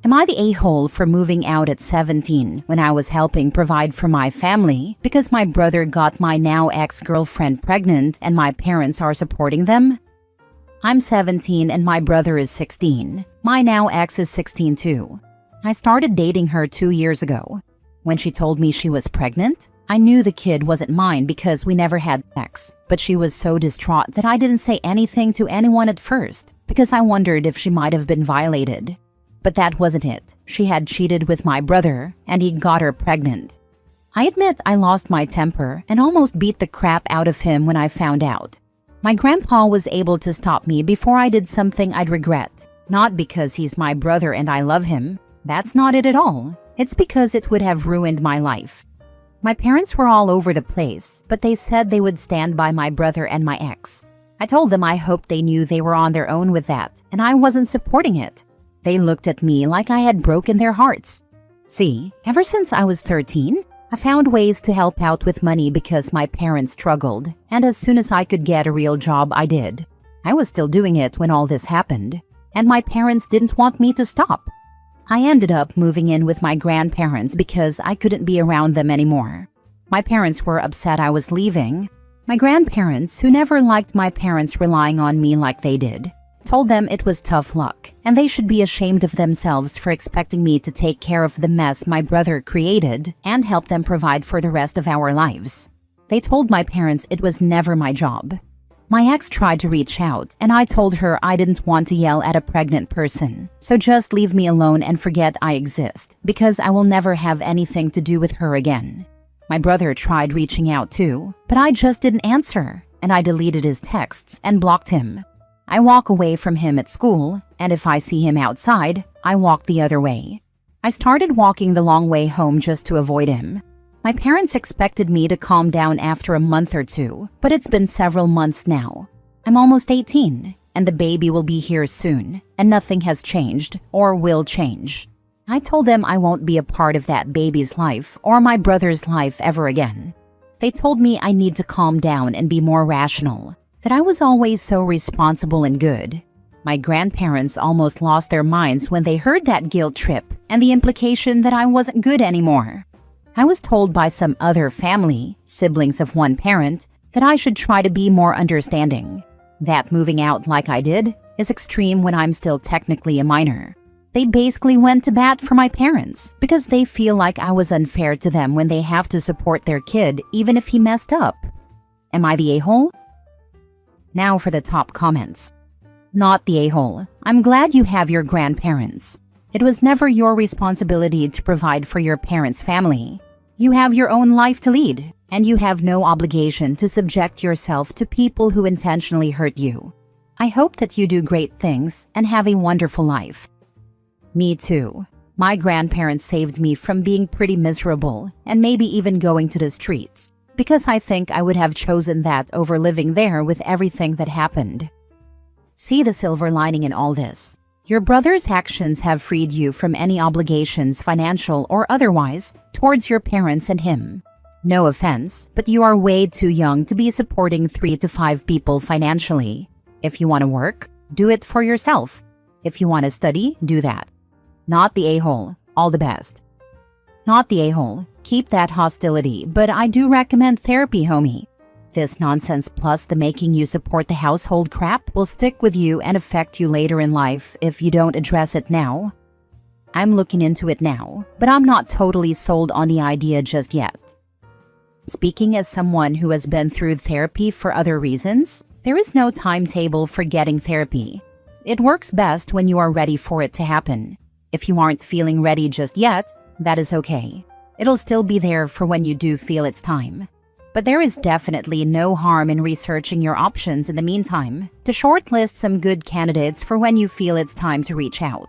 Am I the a-hole for moving out at 17 when I was helping provide for my family because my brother got my now ex-girlfriend pregnant and my parents are supporting them? I'm 17 and my brother is 16. My now ex is 16 too. I started dating her 2 years ago. When she told me she was pregnant, I knew the kid wasn't mine because we never had sex, but she was so distraught that I didn't say anything to anyone at first because I wondered if she might have been violated. But that wasn't it. She had cheated with my brother, and he got her pregnant. I admit I lost my temper and almost beat the crap out of him when I found out. My grandpa was able to stop me before I did something I'd regret. Not because he's my brother and I love him. That's not it at all. It's because it would have ruined my life. My parents were all over the place, but they said they would stand by my brother and my ex. I told them I hoped they knew they were on their own with that, and I wasn't supporting it. They looked at me like I had broken their hearts. See, ever since I was 13, I found ways to help out with money because my parents struggled, and as soon as I could get a real job, I did. I was still doing it when all this happened, and my parents didn't want me to stop. I ended up moving in with my grandparents because I couldn't be around them anymore. My parents were upset I was leaving. My grandparents, who never liked my parents relying on me like they did, told them it was tough luck, and they should be ashamed of themselves for expecting me to take care of the mess my brother created and help them provide for the rest of our lives. They told my parents it was never my job. My ex tried to reach out, and I told her I didn't want to yell at a pregnant person, so just leave me alone and forget I exist, because I will never have anything to do with her again. My brother tried reaching out too, but I just didn't answer, and I deleted his texts and blocked him. I walk away from him at school, and if I see him outside, I walk the other way. I started walking the long way home just to avoid him. My parents expected me to calm down after a month or two, but it's been several months now. I'm almost 18, and the baby will be here soon, and nothing has changed or will change. I told them I won't be a part of that baby's life or my brother's life ever again. They told me I need to calm down and be more rational, that I was always so responsible and good. My grandparents almost lost their minds when they heard that guilt trip and the implication that I wasn't good anymore. I was told by some other family, siblings of one parent, that I should try to be more understanding. That moving out like I did is extreme when I'm still technically a minor. They basically went to bat for my parents because they feel like I was unfair to them when they have to support their kid even if he messed up. Am I the a-hole? Now for the top comments. Not the a-hole. I'm glad you have your grandparents. It was never your responsibility to provide for your parents' family. You have your own life to lead, and you have no obligation to subject yourself to people who intentionally hurt you. I hope that you do great things and have a wonderful life. Me too. My grandparents saved me from being pretty miserable and maybe even going to the streets, because I think I would have chosen that over living there with everything that happened. See the silver lining in all this. Your brother's actions have freed you from any obligations, financial or otherwise, towards your parents and him. No offense, but you are way too young to be supporting 3 to 5 people financially. If you want to work, do it for yourself. If you want to study, do that. Not the a-hole. All the best. Not the a-hole. Keep that hostility, but I do recommend therapy, homie. This nonsense plus the making you support the household crap will stick with you and affect you later in life if you don't address it now. I'm looking into it now, but I'm not totally sold on the idea just yet. Speaking as someone who has been through therapy for other reasons, there is no timetable for getting therapy. It works best when you are ready for it to happen. If you aren't feeling ready just yet, that is okay. It'll still be there for when you do feel it's time. But there is definitely no harm in researching your options in the meantime to shortlist some good candidates for when you feel it's time to reach out.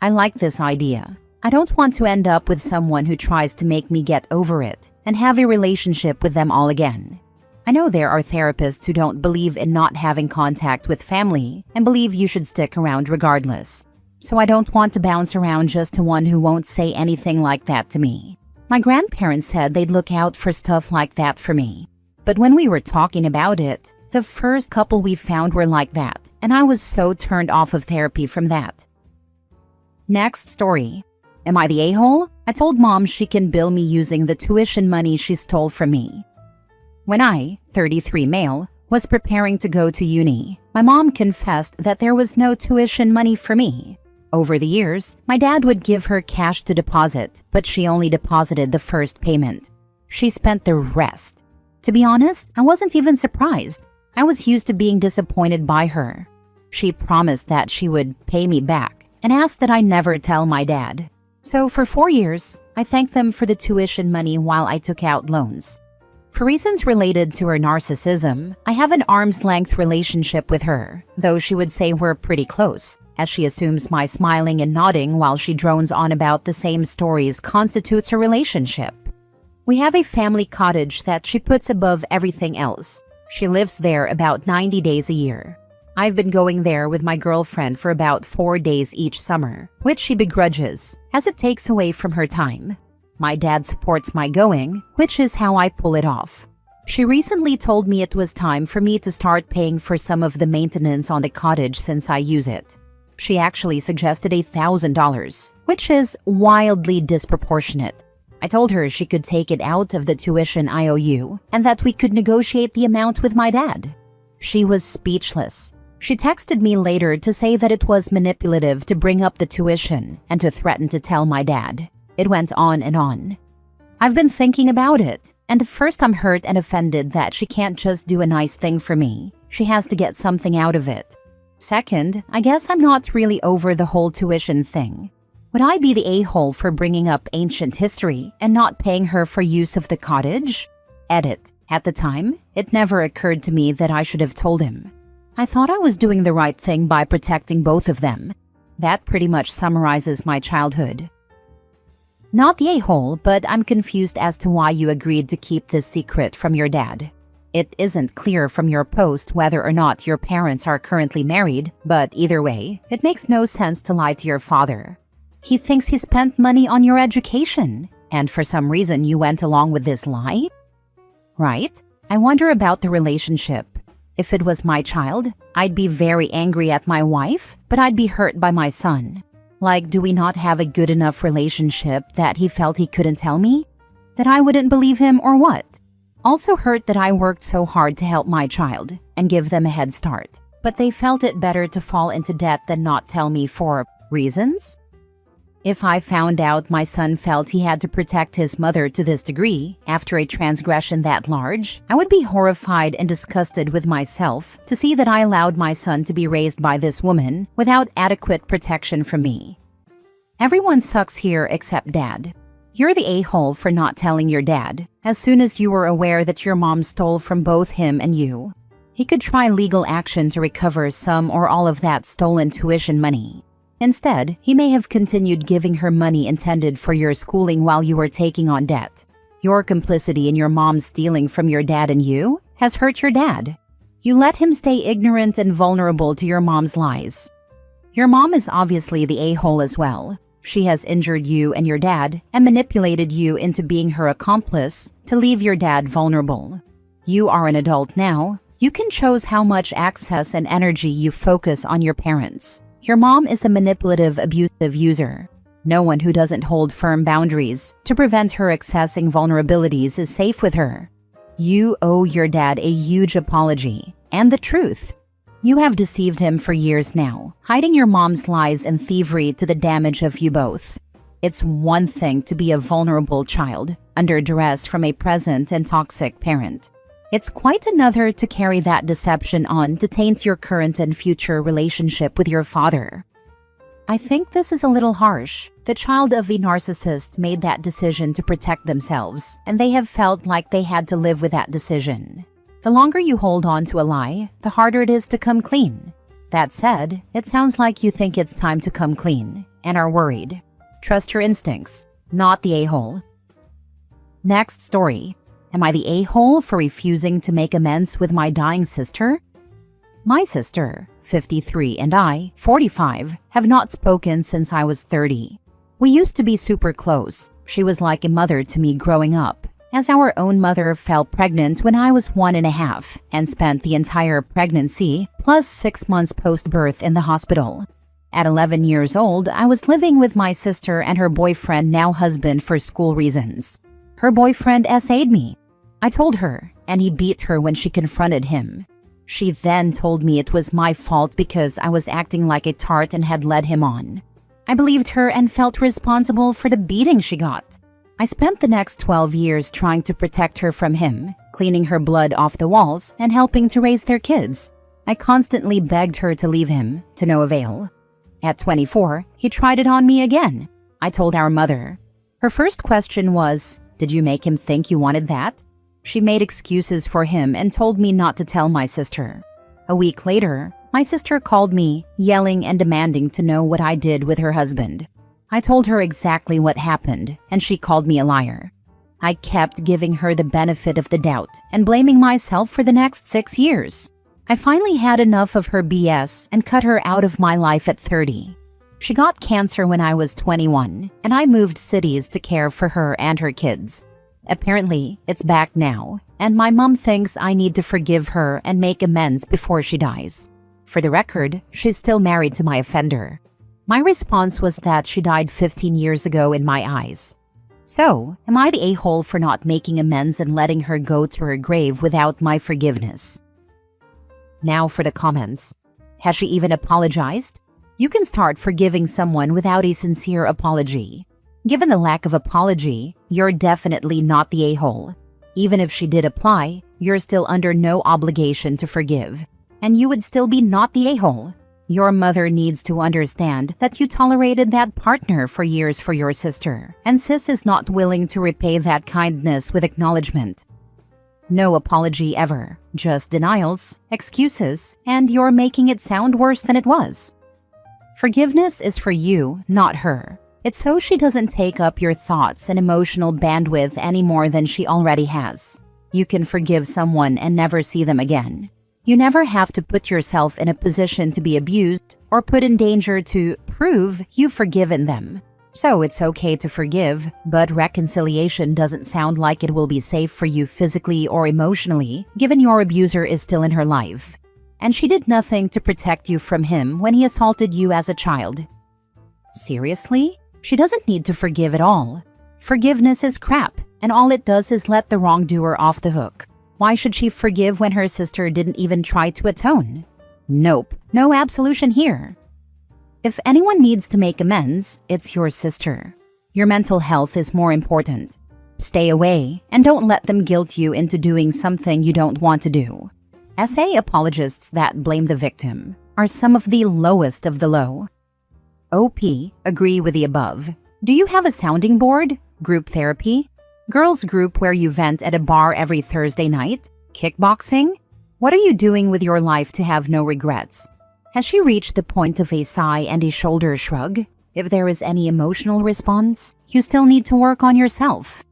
I like this idea. I don't want to end up with someone who tries to make me get over it and have a relationship with them all again. I know there are therapists who don't believe in not having contact with family and believe you should stick around regardless. So I don't want to bounce around just to one who won't say anything like that to me. My grandparents said they'd look out for stuff like that for me. But when we were talking about it, the first couple we found were like that, and I was so turned off of therapy from that. Next story. Am I the a-hole? I told mom she can bill me using the tuition money she stole from me. When I, 33 male, was preparing to go to uni, my mom confessed that there was no tuition money for me. Over the years, my dad would give her cash to deposit, but she only deposited the first payment. She spent the rest. To be honest, I wasn't even surprised. I was used to being disappointed by her. She promised that she would pay me back and asked that I never tell my dad. So for 4 years, I thanked them for the tuition money while I took out loans. For reasons related to her narcissism, I have an arm's-length relationship with her, though she would say we're pretty close, as she assumes my smiling and nodding while she drones on about the same stories constitutes a relationship. We have a family cottage that she puts above everything else. She lives there about 90 days a year. I've been going there with my girlfriend for about 4 days each summer, which she begrudges, as it takes away from her time. My dad supports my going, which is how I pull it off. She recently told me it was time for me to start paying for some of the maintenance on the cottage since I use it. She actually suggested $1,000, which is wildly disproportionate. I told her she could take it out of the tuition IOU and that we could negotiate the amount with my dad. She was speechless. She texted me later to say that it was manipulative to bring up the tuition and to threaten to tell my dad. It went on and on. I've been thinking about it, and at first I'm hurt and offended that she can't just do a nice thing for me. She has to get something out of it. Second, I guess I'm not really over the whole tuition thing. Would I be the a-hole for bringing up ancient history and not paying her for use of the cottage? Edit. At the time, it never occurred to me that I should have told him. I thought I was doing the right thing by protecting both of them. That pretty much summarizes my childhood. Not the a-hole, but I'm confused as to why you agreed to keep this secret from your dad. It isn't clear from your post whether or not your parents are currently married, but either way, it makes no sense to lie to your father. He thinks he spent money on your education, and for some reason you went along with this lie? Right? I wonder about the relationship. If it was my child, I'd be very angry at my wife, but I'd be hurt by my son. Like, do we not have a good enough relationship that he felt he couldn't tell me? That I wouldn't believe him or what? Also hurt that I worked so hard to help my child and give them a head start, but they felt it better to fall into debt than not tell me for reasons? If I found out my son felt he had to protect his mother to this degree after a transgression that large, I would be horrified and disgusted with myself to see that I allowed my son to be raised by this woman without adequate protection from me. Everyone sucks here except Dad. You're the a-hole for not telling your dad as soon as you were aware that your mom stole from both him and you. He could try legal action to recover some or all of that stolen tuition money. Instead, he may have continued giving her money intended for your schooling while you were taking on debt. Your complicity in your mom stealing from your dad and you has hurt your dad. You let him stay ignorant and vulnerable to your mom's lies. Your mom is obviously the a-hole as well. She has injured you and your dad and manipulated you into being her accomplice to leave your dad vulnerable. You are an adult now. You can choose how much access and energy you focus on your parents. Your mom is a manipulative, abusive user. No one who doesn't hold firm boundaries to prevent her accessing vulnerabilities is safe with her. You owe your dad a huge apology and the truth. You have deceived him for years now, hiding your mom's lies and thievery to the damage of you both. It's one thing to be a vulnerable child, under duress from a present and toxic parent. It's quite another to carry that deception on to taint your current and future relationship with your father. I think this is a little harsh. The child of a narcissist made that decision to protect themselves, and they have felt like they had to live with that decision. The longer you hold on to a lie, the harder it is to come clean. That said, it sounds like you think it's time to come clean and are worried. Trust your instincts, not the a-hole. Next story. Am I the a-hole for refusing to make amends with my dying sister? My sister, 53, and I, 45, have not spoken since I was 30. We used to be super close. She was like a mother to me growing up, as our own mother fell pregnant when I was 1.5 and spent the entire pregnancy plus 6 months post-birth in the hospital. At 11 years old, I was living with my sister and her boyfriend, now husband, for school reasons. Her boyfriend essayed me. I told her, and he beat her when she confronted him. She then told me it was my fault because I was acting like a tart and had led him on. I believed her and felt responsible for the beating she got. I spent the next 12 years trying to protect her from him, cleaning her blood off the walls and helping to raise their kids. I constantly begged her to leave him, to no avail. At 24, he tried it on me again. I told our mother. Her first question was, "Did you make him think you wanted that?" She made excuses for him and told me not to tell my sister. A week later, my sister called me, yelling and demanding to know what I did with her husband. I told her exactly what happened, and she called me a liar. I kept giving her the benefit of the doubt and blaming myself for the next 6 years. I finally had enough of her BS and cut her out of my life at 30. She got cancer when I was 21, and I moved cities to care for her and her kids. Apparently, it's back now, and my mom thinks I need to forgive her and make amends before she dies. For the record, she's still married to my offender. My response was that she died 15 years ago in my eyes. So, am I the a-hole for not making amends and letting her go to her grave without my forgiveness? Now for the comments. Has she even apologized? You can start forgiving someone without a sincere apology. Given the lack of apology, you're definitely not the a-hole. Even if she did apply, you're still under no obligation to forgive. And you would still be not the a-hole. Your mother needs to understand that you tolerated that partner for years for your sister, and sis is not willing to repay that kindness with acknowledgement. No apology ever, just denials, excuses, and you're making it sound worse than it was. Forgiveness is for you, not her. It's so she doesn't take up your thoughts and emotional bandwidth any more than she already has. You can forgive someone and never see them again. You never have to put yourself in a position to be abused or put in danger to prove you've forgiven them. So it's okay to forgive, but reconciliation doesn't sound like it will be safe for you physically or emotionally, given your abuser is still in her life. And she did nothing to protect you from him when he assaulted you as a child. Seriously? She doesn't need to forgive at all. Forgiveness is crap, and all it does is let the wrongdoer off the hook. Why should she forgive when her sister didn't even try to atone? Nope, no absolution here. If anyone needs to make amends, it's your sister. Your mental health is more important. Stay away and don't let them guilt you into doing something you don't want to do. SA apologists that blame the victim are some of the lowest of the low. OP, agree with the above. Do you have a sounding board? Group therapy? Girls group where you vent at a bar every Thursday night? Kickboxing? What are you doing with your life to have no regrets? Has she reached the point of a sigh and a shoulder shrug? If there is any emotional response, you still need to work on yourself.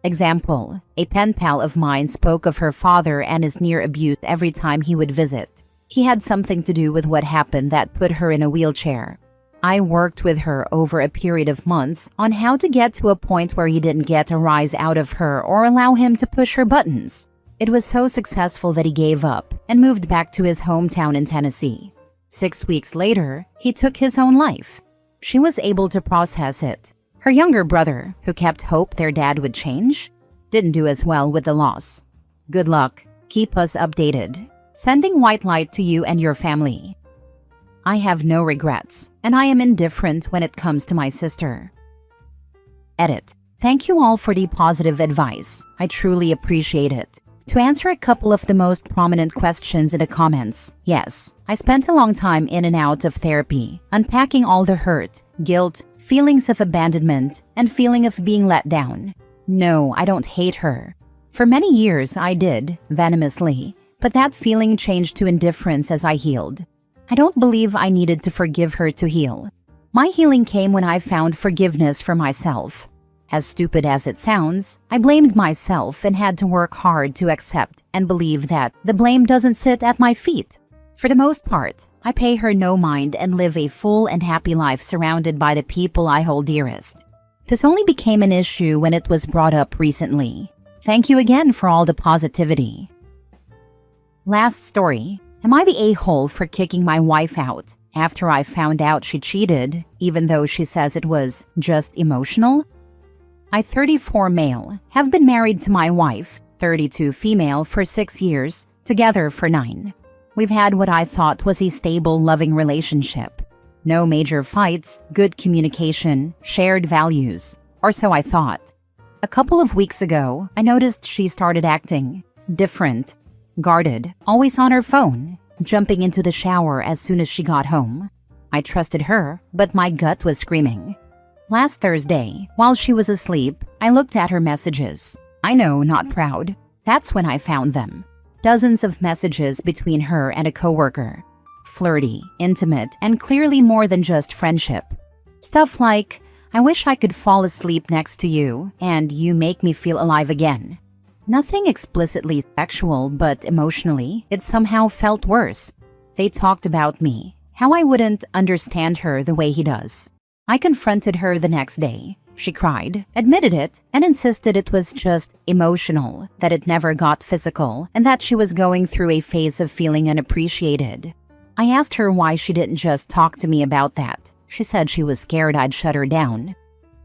Example, a pen pal of mine spoke of her father and his near abuse every time he would visit. He had something to do with what happened that put her in a wheelchair. I worked with her over a period of months on how to get to a point where he didn't get a rise out of her or allow him to push her buttons. It was so successful that he gave up and moved back to his hometown in Tennessee. 6 weeks later, he took his own life. She was able to process it. Her younger brother, who kept hope their dad would change, didn't do as well with the loss. Good luck. Keep us updated. Sending white light to you and your family. I have no regrets, and I am indifferent when it comes to my sister. Edit. Thank you all for the positive advice. I truly appreciate it. To answer a couple of the most prominent questions in the comments, yes, I spent a long time in and out of therapy, unpacking all the hurt, guilt, feelings of abandonment, and feeling of being let down. No, I don't hate her. For many years I did, venomously, but that feeling changed to indifference as I healed. I don't believe I needed to forgive her to heal. My healing came when I found forgiveness for myself. As stupid as it sounds, I blamed myself and had to work hard to accept and believe that the blame doesn't sit at my feet. For the most part, I pay her no mind and live a full and happy life surrounded by the people I hold dearest. This only became an issue when it was brought up recently. Thank you again for all the positivity. Last story. Am I the a-hole for kicking my wife out? after I found out she cheated, even though she says it was just emotional? I, 34 male, have been married to my wife, 32 female, for 6 years, together for 9. We've had what I thought was a stable, loving relationship. No major fights, good communication, shared values, or so I thought. A couple of weeks ago, I noticed she started acting different, guarded, always on her phone, jumping into the shower as soon as she got home. I trusted her, but my gut was screaming. Last Thursday, while she was asleep, I looked at her messages. I know, not proud. That's when I found them. Dozens of messages between her and a coworker. Flirty, intimate, and clearly more than just friendship. Stuff like, "I wish I could fall asleep next to you, and you make me feel alive again." Nothing explicitly sexual, but emotionally, it somehow felt worse. They talked about me, how I wouldn't understand her the way he does. I confronted her the next day. She cried, admitted it, and insisted it was just emotional, that it never got physical, and that she was going through a phase of feeling unappreciated. I asked her why she didn't just talk to me about that. She said she was scared I'd shut her down.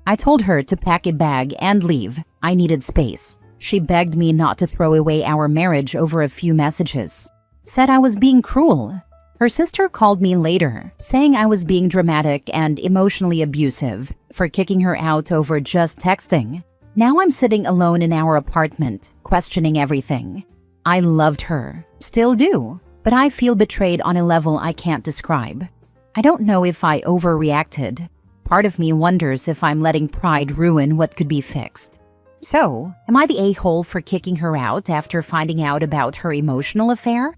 I told her to pack a bag and leave. I needed space. She begged me not to throw away our marriage over a few messages. Said I was being cruel. Her sister called me later, saying I was being dramatic and emotionally abusive for kicking her out over just texting. Now I'm sitting alone in our apartment, questioning everything. I loved her, still do, but I feel betrayed on a level I can't describe. I don't know if I overreacted. Part of me wonders if I'm letting pride ruin what could be fixed. So, am I the a-hole for kicking her out after finding out about her emotional affair?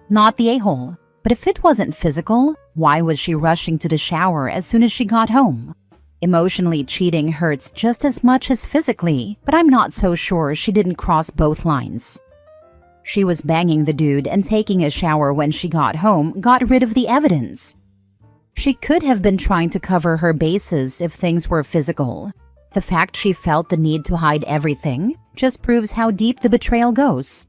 Not the a-hole, but if it wasn't physical, why was she rushing to the shower as soon as she got home? Emotionally cheating hurts just as much as physically, but I'm not so sure she didn't cross both lines. She was banging the dude and taking a shower when she got home got rid of the evidence. She could have been trying to cover her bases if things were physical. The fact she felt the need to hide everything just proves how deep the betrayal goes.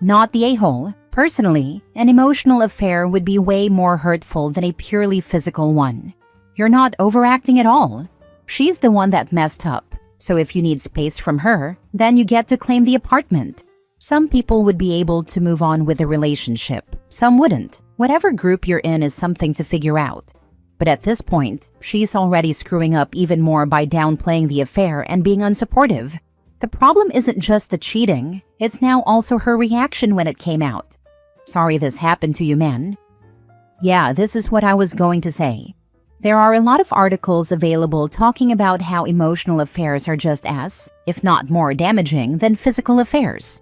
Not the a-hole. Personally, an emotional affair would be way more hurtful than a purely physical one. You're not overacting at all. She's the one that messed up, so if you need space from her, then you get to claim the apartment. Some people would be able to move on with the relationship, some wouldn't. Whatever group you're in is something to figure out. But at this point, she's already screwing up even more by downplaying the affair and being unsupportive. The problem isn't just the cheating, it's now also her reaction when it came out. Sorry this happened to you, men. Yeah, this is what I was going to say. There are a lot of articles available talking about how emotional affairs are just as, if not more damaging than physical affairs.